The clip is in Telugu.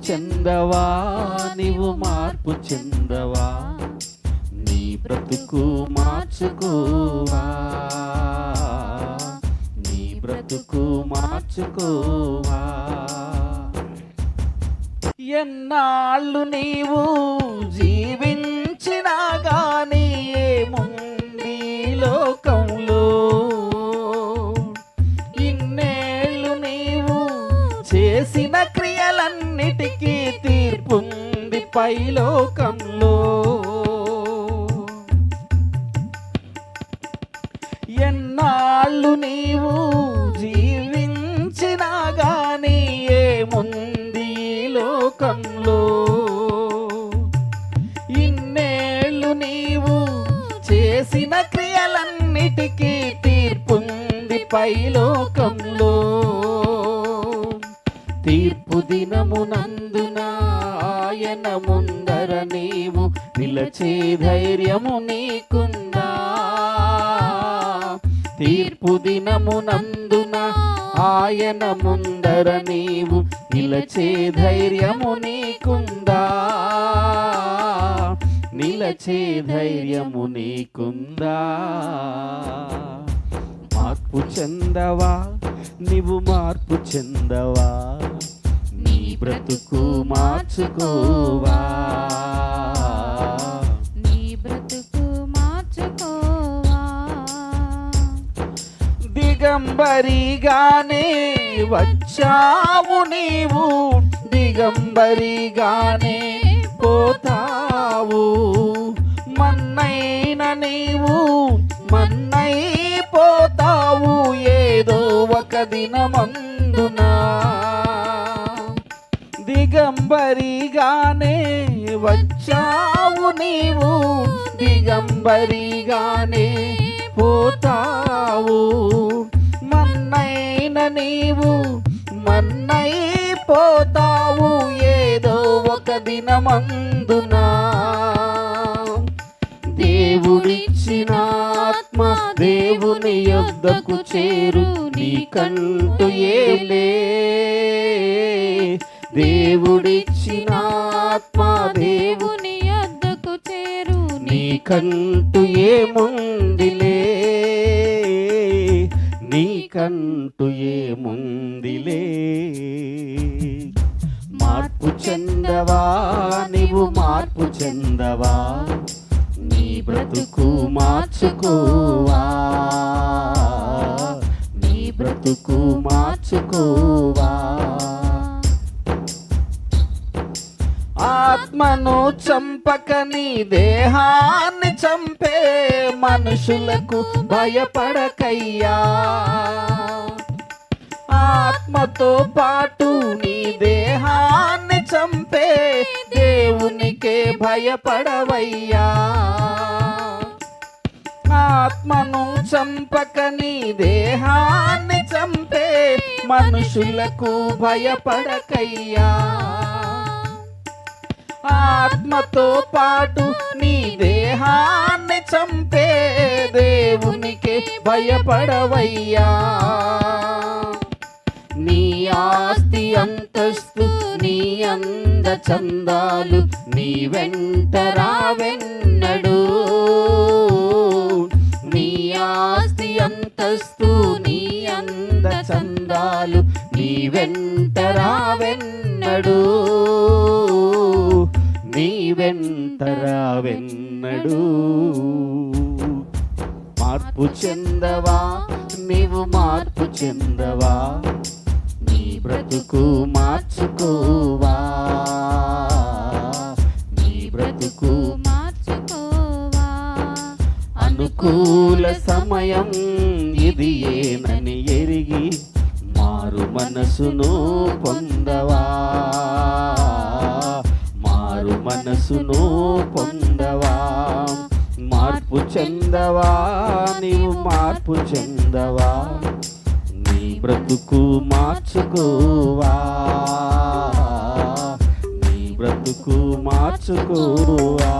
చెందవా, నీవు మార్పు చెందవా, నీ బ్రతుకు మార్చుకోవా, నీ బ్రతుకు మార్చుకోవా. ఎన్నాళ్ళు నీవు జీవించినా గానీ ఏముంది లోకంలో, ఇన్నేళ్ళు నీవు చేసిన క్రియలన్నిటికీ తీర్పుంది పైలోకంలో. ఎన్నాళ్ళు నీవు జీవించినా గానీ ఏముంది లోకంలో, ఇన్నేళ్ళు నీవు చేసిన క్రియలన్నిటికీ తీర్పుంది పైలోకంలో. తీర్పు దినమునందున ఆయన ముందర నీవు నిలచే ధైర్యము నీకుందా, తీర్పు దినమునందున ఆయన ముందర నీవు నిలచే ధైర్యము నీకుందా, నిలచే ధైర్యము నీకుందా. మార్పు చెందవా, నీవు మార్పు చెందవా, నీ బ్రతుకు మార్చుకోవా, నీ బ్రతుకు మార్చుకోవా. దిగంబరిగానే వచ్చావు నీవు, దిగంబరిగానే పోతావు, మన్నైన నీవు మన్నై పోతావు ఏదో ఒక దినమందున. దిగంబరిగానే వచ్చావు నీవు, దిగంబరిగానే పోతావు, మన్నైన నీవు మన్నై పోతావు ఏదో ఒక దినమందున. దేవుడిచ్చిన ఆత్మ దేవుని యొద్దకు చేరు, నీకంటూ ఏలే. దేవుడిచ్చిన ఆత్మ దేవుని యొద్దకు చేరు, నీకంటూ ఏముందిలే, నీకంటూ ఏముందిలే. మార్పు చెందవా, నీవు మార్పు చెందవా, నీ బ్రతుకు మార్చుకోవా, నీ బ్రతుకు మార్చుకోవా. ఆత్మను చంపక నీ దేహాన్ని చంపే మనుషులకు భయపడకయ్యా, ఆత్మతో పాటు నీ దేహాన్ని చంపే దేవునికే భయపడవయ్యా. ఆత్మను చంపక నీ దేహాన్ని చంపే మనుషులకు భయపడకయ్యా, ఆత్మతో పాటు నీ దేహాన్ని చంపే దేవునికే భయపడవయ్యా. నీ ఆస్తి అంతస్తు నీ అంద చందాలు నీ వెంట రావెన్నడు, నీ ఆస్తి అంతస్తు నీ అంద చందాలు నీ వెంట రావెన్నడు, నీ వెంట రావెన్నడు. మార్పు చెందవా, నీవు మార్పు చెందవా, నీ బ్రతుకు మార్చుకోవా, నీ బ్రతుకు మార్చుకోవా. అనుకూల సమయం ఇది ఏనని ఎరిగి మారు మనసును పొందవా, మారు మనసును పొందవా. మార్పు చెందవా, నీవు మార్పు చెందవా, నీ బ్రతుకు మార్చుకోవా, నీ బ్రతుకు మార్చుకోవా.